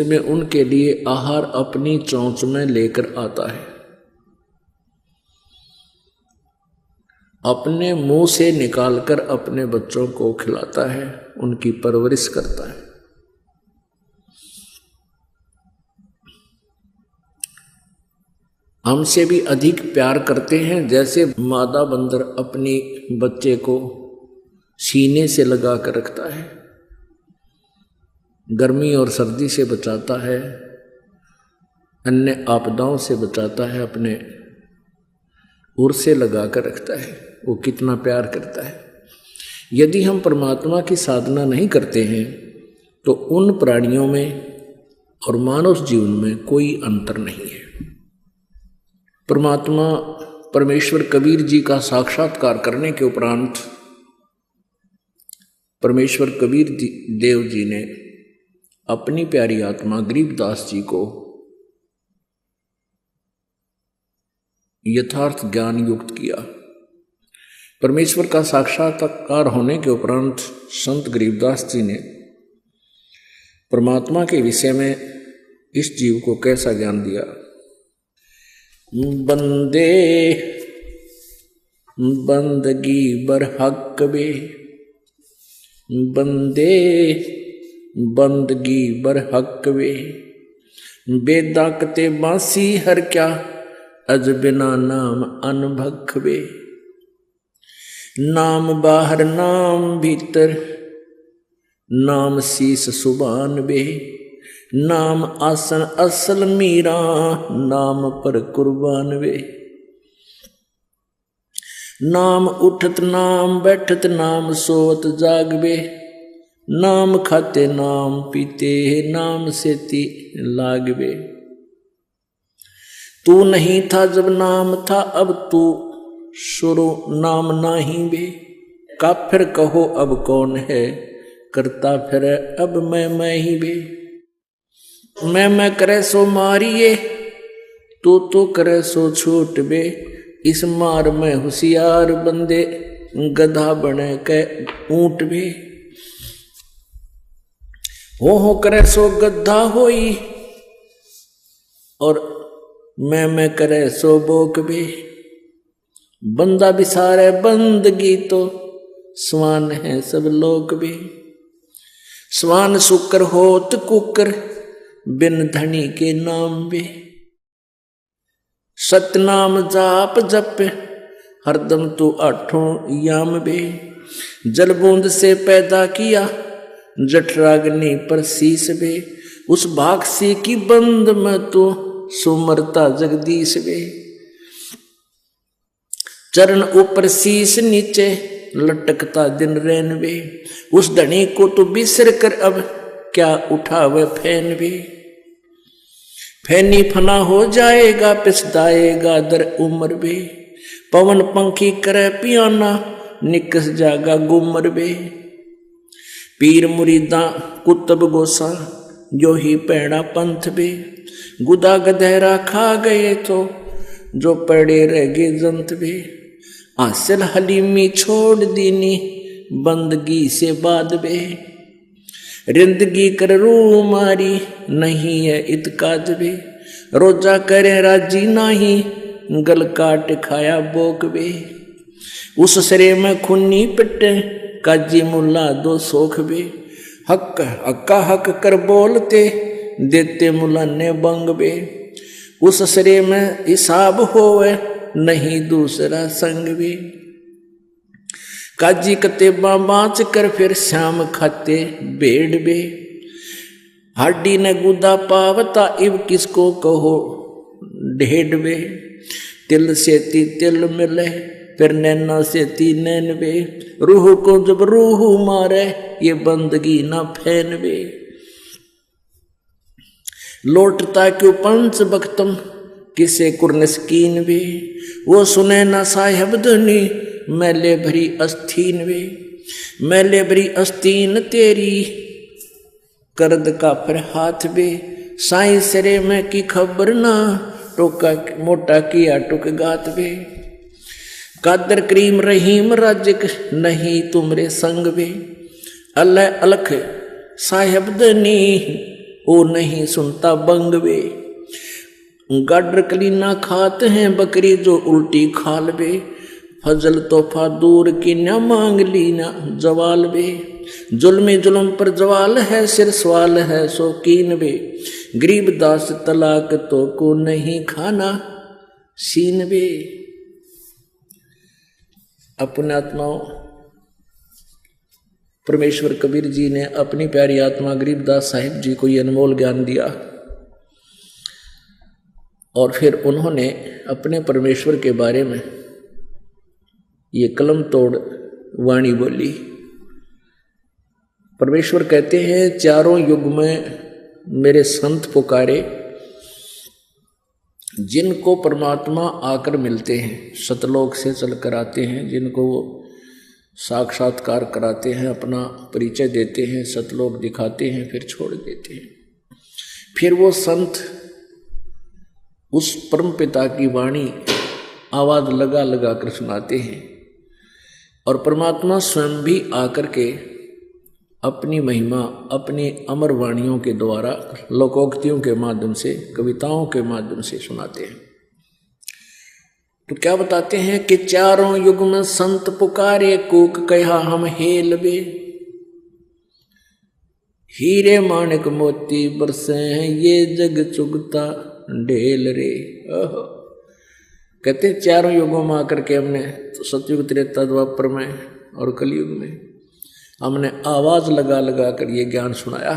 में उनके लिए आहार अपनी चोंच में लेकर आता है, अपने मुंह से निकालकर अपने बच्चों को खिलाता है, उनकी परवरिश करता है। हमसे भी अधिक प्यार करते हैं, जैसे मादा बंदर अपनी बच्चे को सीने से लगा कर रखता है, गर्मी और सर्दी से बचाता है, अन्य आपदाओं से बचाता है, अपने उर से लगा कर रखता है। वो कितना प्यार करता है। यदि हम परमात्मा की साधना नहीं करते हैं तो उन प्राणियों में और मानव जीवन में कोई अंतर नहीं है। परमात्मा परमेश्वर कबीर जी का साक्षात्कार करने के उपरांत परमेश्वर कबीर देव जी ने अपनी प्यारी आत्मा गरीबदास जी को यथार्थ ज्ञान युक्त किया। परमेश्वर का साक्षात्कार होने के उपरांत संत गरीबदास जी ने परमात्मा के विषय में इस जीव को कैसा ज्ञान दिया। बंदे बंदगी बरहक बे, बंदे बंदगी बरहक बे, बेदाकते बांसी हर क्या अज बिना नाम अनभख बे। नाम बाहर नाम भीतर, नाम शीस सुबान बे, नाम आसन असल मीरा, नाम पर कुर्बान वे। नाम उठत नाम बैठत, नाम सोवत जागबे, नाम खाते नाम पीते, नाम सेती लागबे। तू नहीं था जब नाम था, अब तू शुरू नाम नाही बे। काफिर कहो अब कौन है, करता फिर अब मैं ही बे। मैं करे सो मारिए, तो करे सो छूट बे। इस मार में होशियार बंदे, गधा बने के ऊंट बे। हो करे सो गधा होई, और मैं करे सो बोक बे। बंदा बिसारे बंदगी तो, स्वान है सब लोग बे। स्वान शुकर होत कुकर, बिन धनी के नाम बे। सतनाम जाप जप, हरदम तू आठों याम बे। जल बूंद से पैदा किया, जठराग्नि पर शीस बे। उस भागसी की बंद में तू सुमरता जगदीश बे। चरण ऊपर शीश नीचे, लटकता दिन रैन बे। उस धनी को तो बिसर कर अब क्या उठावे फैन बे। फैनी फना हो जाएगा, पिसदाएगा दर उम्र बे। पवन पंखी करे पियाना, निकस जागा गुमर बे। पीर मुरीदा कुतब गोसा, जो ही पैड़ा पंथ बे। गुदा गधेरा खा गए तो, जो पड़े रह गए जंत बे। आसिल हलीमी छोड़ दीनी, बंदगी से बाद बे। रिंदगी कर रू मारी, नहीं है इतकाज बे। रोजा करे राजी नाही, गल काट खाया बोक बे। उस सरे में खुन्नी पिटे, काजी मुल्ला दो सोख बे। हक हक्का हक कर बोलते, देते मुल्ला ने बंग बे। उस सरे में हिसाब होवे, नहीं दूसरा संग भी। काजी कतेबा बाँच कर फिर श्याम खाते भेड़ बे। हाडी ने गुदा पावता, इब किसको कहो ढेड बे। तिल से तिल मिले, फिर नैना से नैन बे। रूह को जब रूह मारे, ये बंदगी ना फैन बे। लौटता क्यों पंच बख्तम, किसे कुर्नस्कीन बे। वो सुने ना साहेब धनी, मैले भरी अस्तीन वे। मैले भरी अस्तीन तेरी, करद का फिर हाथ बे। साई सरे में की खबर ना, टोका मोटा किया टुक गात बे। कादर करीम रहीम राजिक, नहीं तुमरे संग बे। अल्लाह अलख साहेब धनी, ओ नहीं सुनता बंग वे। गाडर कलीना खाते हैं बकरी जो उल्टी खाल बे। फजल तोहफा दूर की न मांग ली ना जवाल बे। जुल्म जुल्म पर जवाल है सिर सवाल है शौकीन बे। गरीब दास तलाक तो को नहीं खाना सीन बे। अपने आत्माओं परमेश्वर कबीर जी ने अपनी प्यारी आत्मा गरीबदास साहिब जी को ये अनमोल ज्ञान दिया और फिर उन्होंने अपने परमेश्वर के बारे में ये कलम तोड़ वाणी बोली। परमेश्वर कहते हैं चारों युग में मेरे संत पुकारे, जिनको परमात्मा आकर मिलते हैं, सतलोक से चलकर आते हैं, जिनको वो साक्षात्कार कराते हैं, अपना परिचय देते हैं, सतलोक दिखाते हैं, फिर छोड़ देते हैं। फिर वो संत उस परम पिता की वाणी आवाज लगा लगा कर सुनाते हैं और परमात्मा स्वयं भी आकर के अपनी महिमा अपनी अमर वाणियों के द्वारा लोकोक्तियों के माध्यम से, कविताओं के माध्यम से सुनाते हैं। तो क्या बताते हैं कि चारों युग में संत पुकारे, कूक कहा हम हेल बे। हीरे माणिक मोती बरसे हैं ये जग चुगता ढेल रे। कहते हैं चारों युगों में आकर के हमने तो सतयुग त्रेता द्वापर में और कलयुग में हमने आवाज लगा लगा कर ये ज्ञान सुनाया।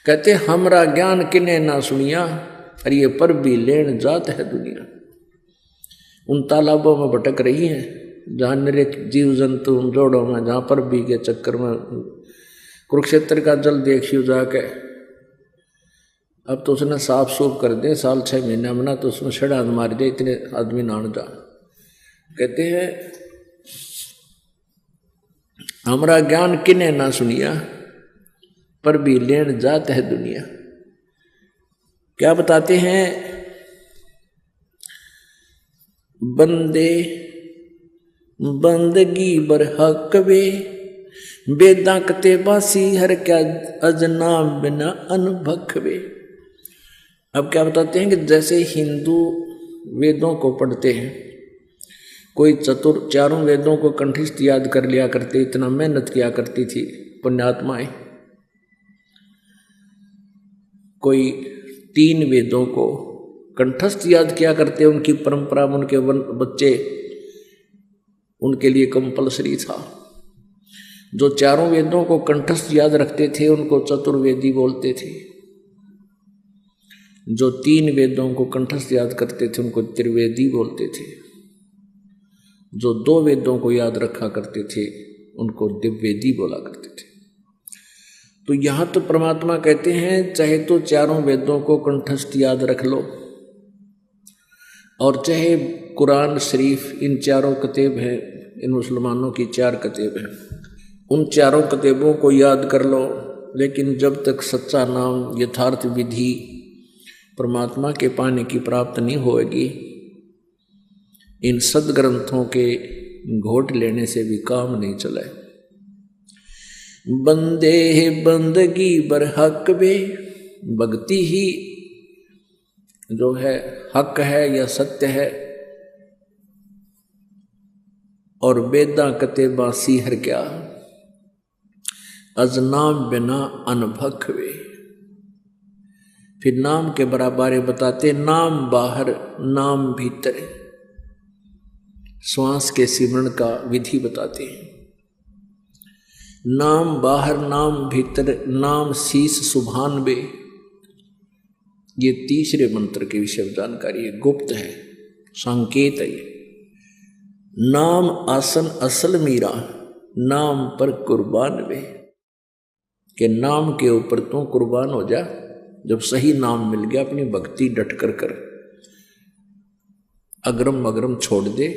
कहते हमरा ज्ञान किने ना सुनिया, और ये पर भी लेन जात है दुनिया। उन तालाबों में भटक रही हैं जहाँ निरे जीव जंतु जोड़ों में, जहाँ पर भी के चक्कर में कुरुक्षेत्र का जल देखियो जाके। अब तो उसने साफ सूफ कर दे, साल 6 महीने में ना तो उसमें छड़ा मार दे, इतने आदमी नान जा। कहते हैं हमरा ज्ञान किने ना सुनिया, पर भी लेन जात है दुनिया। क्या बताते हैं, बंदे बंदगी बर हक वे, बेदा कते बासी हर क्या अजना बिना अनभख वे। अब क्या बताते हैं कि जैसे हिंदू वेदों को पढ़ते हैं, कोई चतुर चारों वेदों को कंठस्थ याद कर लिया करते, इतना मेहनत किया करती थी पुण्यात्माएं। कोई 3 वेदों को कंठस्थ याद किया करते, उनकी परंपरा में उनके बच्चे उनके लिए कंपलसरी था। जो चारों वेदों को कंठस्थ याद रखते थे उनको चतुर्वेदी बोलते थे। जो 3 वेदों को कंठस्थ याद करते थे उनको त्रिवेदी बोलते थे। जो 2 वेदों को याद रखा करते थे उनको दिव्यवेदी बोला करते थे। तो यहाँ तो परमात्मा कहते हैं चाहे तो चारों वेदों को कंठस्थ याद रख लो, और चाहे कुरान शरीफ, इन चारों कतेब हैं, इन मुसलमानों की 4 कतेब हैं, उन चारों कतेबों को याद कर लो। लेकिन जब तक सच्चा नाम यथार्थ विधि परमात्मा के पाने की प्राप्त नहीं होगी, इन सदग्रंथों के घोट लेने से भी काम नहीं चले। बंदे बंदगी बर हक बे, भक्ति ही जो है हक है या सत्य है, और बेदा कते बासी हर क्या अजनाम बिना अनभख वे। फिर नाम के बराबर बताते, नाम बाहर नाम भीतर, श्वास के सिमरण का विधि बताते हैं। नाम बाहर नाम भीतर, नाम शीस सुभान बे। ये तीसरे मंत्र के विषय जानकारी है, गुप्त है, संकेत है। नाम आसन असल मीरा, नाम पर कुर्बान वे। कि नाम के ऊपर तू कुर्बान हो जा। जब सही नाम मिल गया, अपनी भक्ति डट कर कर, अग्रम अग्रम छोड़ दे,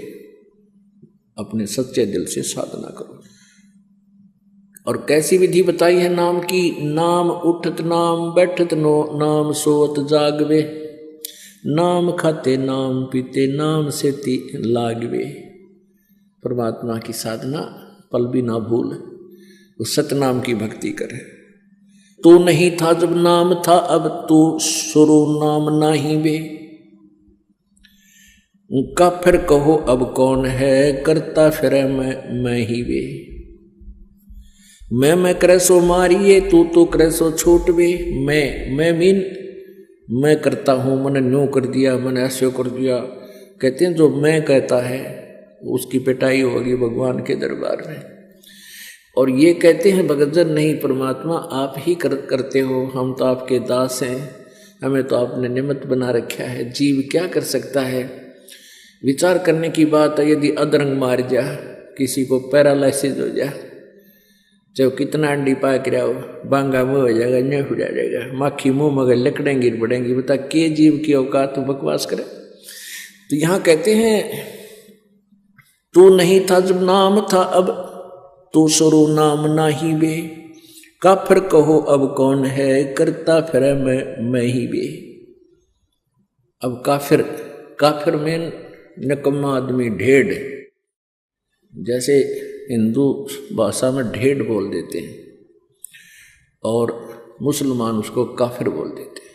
अपने सच्चे दिल से साधना करो। और कैसी विधि बताई है नाम की, नाम उठत नाम बैठत नो, नाम सोत जागवे, नाम खाते नाम पीते, नाम से ती लागवे। परमात्मा की साधना पल भी ना भूल, उस सतनाम की भक्ति करे। तू नहीं था जब नाम था, अब तू शुरू नाम नाही बे। काफिर कहो अब कौन है, करता फिरे मैं ही वे। मैं करे सो मारिए, तू करे सो छूट बे। मैं मीन मैं करता हूं, मैंने न्यू कर दिया, मैंने ऐसे कर दिया। कहते हैं जो मैं कहता है उसकी पिटाई होगी भगवान के दरबार में। और ये कहते हैं भगतजन नहीं परमात्मा आप ही करते हो, हम तो आपके दास हैं, हमें तो आपने निमित्त बना रखा है। जीव क्या कर सकता है। विचार करने की बात है, यदि अदरंग मार जा, किसी को पैरालिसिस हो जा, चाहे कितना अंडी पाक रहा हो, बांगा मुँह हो जाएगा, न्यू हो जाएगा, माखी मुँह मगर लकड़ें गिर पड़ेंगी। बता के जीव की औकात तो बकवास करे। तो यहाँ कहते हैं तू नहीं था जब नाम था, अब तू शुरू नाम नाही बे। काफिर कहो अब कौन है, करता फिर मैं ही बे। अब काफिर में निकम्मा आदमी, ढेड़, जैसे हिंदू भाषा में ढेड़ बोल देते हैं और मुसलमान उसको काफिर बोल देते हैं।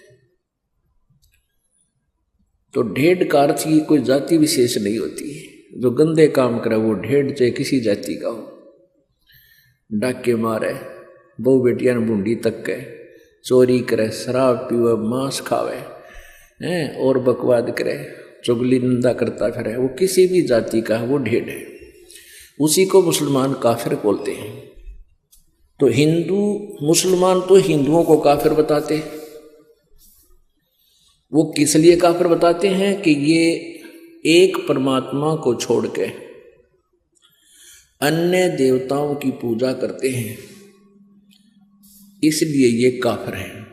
तो ढेड़ का अर्थ की कोई जाति विशेष नहीं होती है। जो गंदे काम करे वो ढेड़, चाहे किसी जाति का हो, डाके मारे, बहु बेटियां बूंदी तक के, चोरी करे, शराब पीवे, मांस खावे हैं और बकवाद करे, चुगली निंदा करता फिरे, वो किसी भी जाति का वो ढेड़ है। उसी को मुसलमान काफिर बोलते हैं। तो हिंदू मुसलमान तो हिंदुओं को काफिर बताते। वो किस लिए काफिर बताते हैं कि ये एक परमात्मा को छोड़ के अन्य देवताओं की पूजा करते हैं, इसलिए ये काफिर हैं।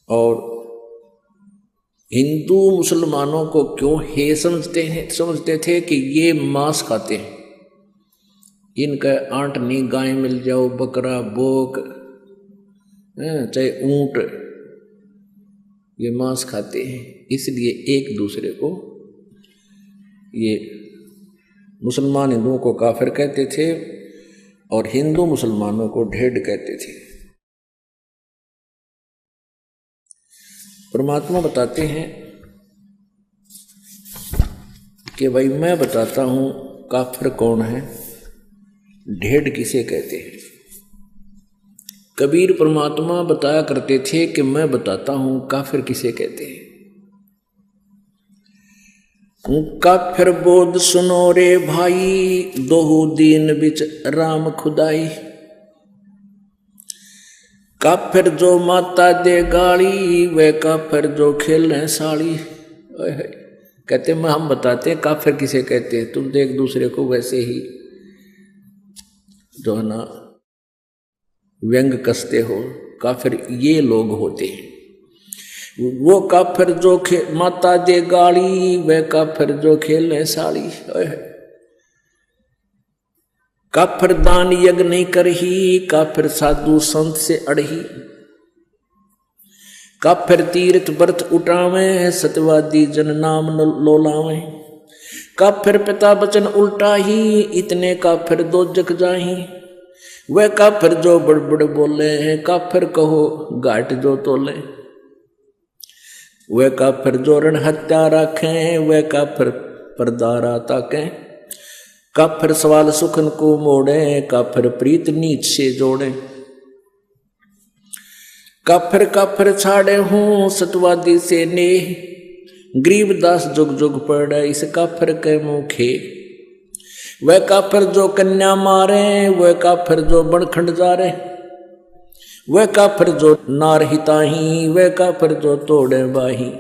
और हिंदू मुसलमानों को क्यों हे समझते थे कि ये मांस खाते हैं, इनका आंट नहीं, गाय मिल जाओ, बकरा, बोक, चाहे ऊंट, ये मांस खाते हैं। इसलिए एक दूसरे को ये मुसलमान हिंदुओं को काफिर कहते थे और हिंदू मुसलमानों को ढेड़ कहते थे। परमात्मा बताते हैं कि भाई मैं बताता हूं काफिर कौन है, ढेड़ किसे कहते हैं। कबीर परमात्मा बताया करते थे कि मैं बताता हूं काफिर किसे कहते हैं। काफिर बोध सुनो रे भाई, दोहू दीन बिच राम खुदाई। काफिर जो माता दे गाली, वे काफिर जो खेलें साड़ी। कहते मैं हम बताते हैं काफिर किसे कहते हैं, तुम तो एक दूसरे को वैसे ही जो है ना व्यंग कसते हो। काफिर ये लोग होते हैं। वो काफिर जो माता दे गाली, वे काफिर जो खेलें साड़ी। काफिर दान यज्ञ नहीं करही, काफिर साधु संत से अड़ही। काफिर तीर्थ व्रत उठावे, सत्यवादी जन नाम लोलावे। काफिर पिता वचन उल्टा ही, इतने काफिर दो जग जाही। वह काफिर जो बड़बड़ बोले हैं, काफिर कहो घाट जो तोले। वह काफिर जो रण हत्या रखें, वह काफिर परदारा ताकें। काफिर सवाल सुखन को मोड़े, काफिर प्रीत नीच से जोड़े। काफिर छाड़े हूं सतवादी से नेह, गरीबदास जुग जुग पड़े इस काफिर के मुखे। वह काफिर जो कन्या मारे, वह काफिर जो बनखंड जारे। वह काफिर जो नार हिताही, वह काफिर जो तोड़े बाही।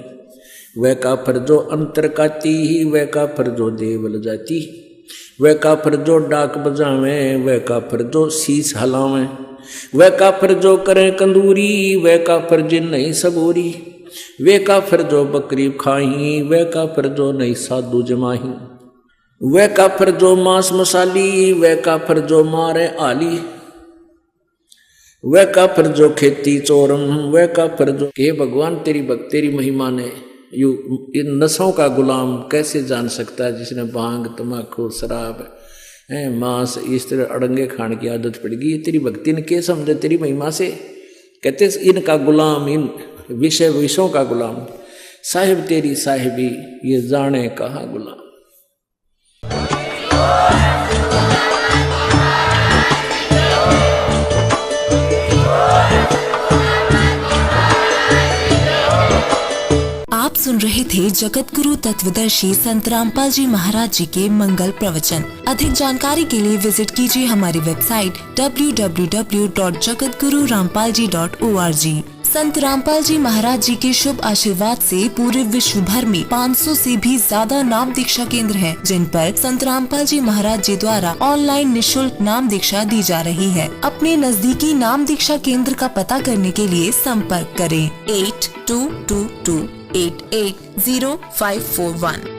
वह काफिर जो अंतर काती, वह काफिर जो देवल जाती। वह काफिर जो डाक बजावे, वह काफिर जो शीश हलावे। वह काफिर जो करे कंदूरी, वह काफिर जिन नहीं सबूरी। वे काफिर जो बकरी खाही, वह काफिर जो नहीं साधु जमाही। वह काफिर जो मांस मसाली, वह काफिर जो मारे आली। वह काफिर जो खेती चोरम, वह काफिर जो के भगवान तेरी महिमा ने इन नशों का गुलाम कैसे जान सकता है जिसने भांग, तम्बाकू, शराब, मांस इस तरह अड़ंगे खाने की आदत पड़ गई। तेरी भक्ति ने क्या समझे तेरी महिमा से? कहते इनका गुलाम, इन विषयों का गुलाम, साहिब तेरी साहिबी ये जाने कहाँ गुलाम। आप सुन रहे थे जगत गुरु तत्वदर्शी संत रामपाल जी महाराज जी के मंगल प्रवचन। अधिक जानकारी के लिए विजिट कीजिए हमारी वेबसाइट www.jagatgururampalji.org। संत रामपाल जी महाराज जी के शुभ आशीर्वाद से पूरे विश्व भर में 500 से भी ज्यादा नाम दीक्षा केंद्र हैं, जिन पर संत रामपाल जी महाराज जी द्वारा ऑनलाइन निशुल्क नाम दीक्षा दी जा रही है। अपने नजदीकी नाम दीक्षा केंद्र का पता करने के लिए संपर्क करें 8222880541।